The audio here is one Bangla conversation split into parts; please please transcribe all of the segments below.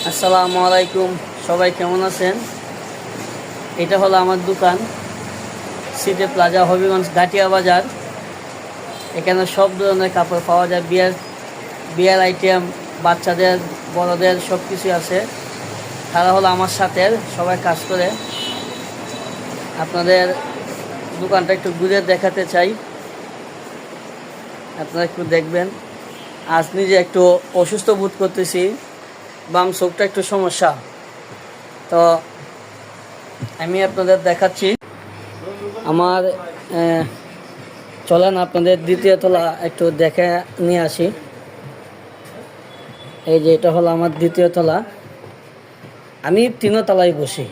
আসসালামু আলাইকুম, সবাই কেমন আছেন? এটা হলো আমার দোকান, সিটি প্লাজা, হবিগঞ্জ, গাটিয়া বাজার। এখানে সব ধরনের কাপড় পাওয়া যায়, বিয়ের আইটেম, বাচ্চাদের, বড়দের সব কিছু আছে। তারা হলো আমার সাথে, সবাই কাজ করে। আপনাদের দোকানটা একটু ঘুরে দেখাতে চাই, আপনারা একটু দেখবেন। আজ নিজে একটু অসুস্থ বোধ করতেছি, বাম চোখটা একটু সমস্যা, তো আমি আপনাদের দেখাচ্ছি। আমার চলেন আপনাদের দ্বিতীয় তলা একটু দেখে নিয়ে আসি। এই যে এটা হলো আমার দ্বিতীয় তলা, আমি তলায় বসি।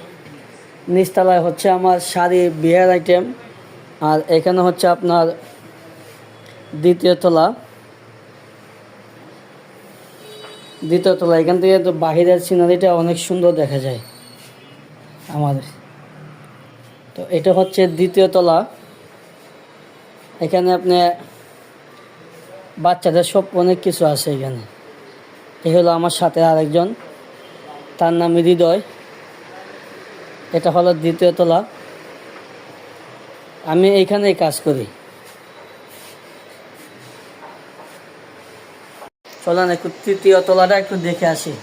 নিচতলায় হচ্ছে আমার শাড়ি, বিয়ের আইটেম, আর এখানে হচ্ছে আপনার দ্বিতীয় তলা। এখান থেকে তো বাহিরের সিনারিটা অনেক সুন্দর দেখা যায় আমাদের। তো এটা হচ্ছে দ্বিতীয় তলা। এখানে আপনি বাচ্চাদের সব অনেক কিছু আছে এখানে। এই হলো আমার সাথে আরেকজন, তার নাম হৃদয়। এটা হলো দ্বিতীয় তলা, আমি এইখানেই কাজ করি। চলেন একটু তৃতীয় তলাটা একটু দেখে আসি।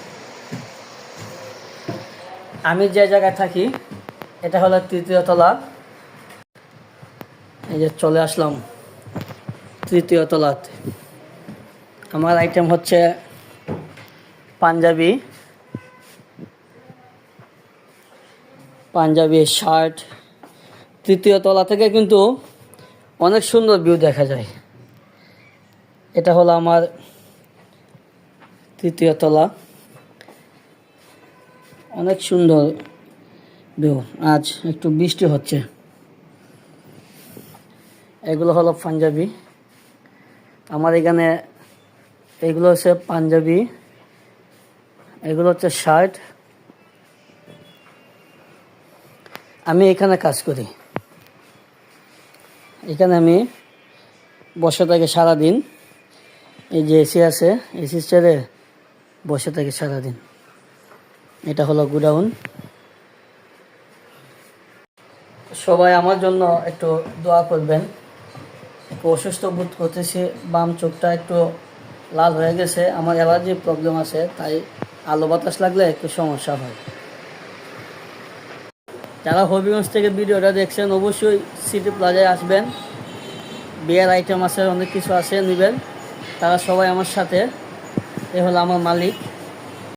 আমি যে জায়গায় থাকি এটা হলো তৃতীয় তলা। এই যে চলে আসলাম তৃতীয় তলাতে। আমার আইটেম হচ্ছে পাঞ্জাবি শার্ট। তৃতীয় তলা থেকে কিন্তু অনেক সুন্দর ভিউ দেখা যায়। এটা হলো আমার তৃতীয় তলা, অনেক সুন্দর ভিউ। আজ একটু বৃষ্টি হচ্ছে। এগুলো হলো পাঞ্জাবি। আমার এখানে এগুলো হচ্ছে পাঞ্জাবি, এগুলো হচ্ছে শার্ট। আমি এখানে কাজ করি, এখানে আমি বসে থাকি সারাদিন। এই যে এসি আছে, এসি ছেড়ে বসে থাকি সারাদিন। এটা হলো গোডাউন। সবাই আমার জন্য একটু দোয়া করবেন। একটু অসুস্থ বোধ করতেছি, বাম চোখটা একটু লাল হয়ে গেছে। আমার অ্যালার্জি প্রবলেম আছে, তাই আলো বাতাস লাগলে একটু সমস্যা হয়। যারা হবিগঞ্জ থেকে ভিডিওটা দেখছেন অবশ্যই সিটি প্লাজায় আসবেন। বিয়ের আইটেম আছে, অনেক কিছু আছে, নেবেন। তারা সবাই আমার সাথে। এ হলো আমার মালিক।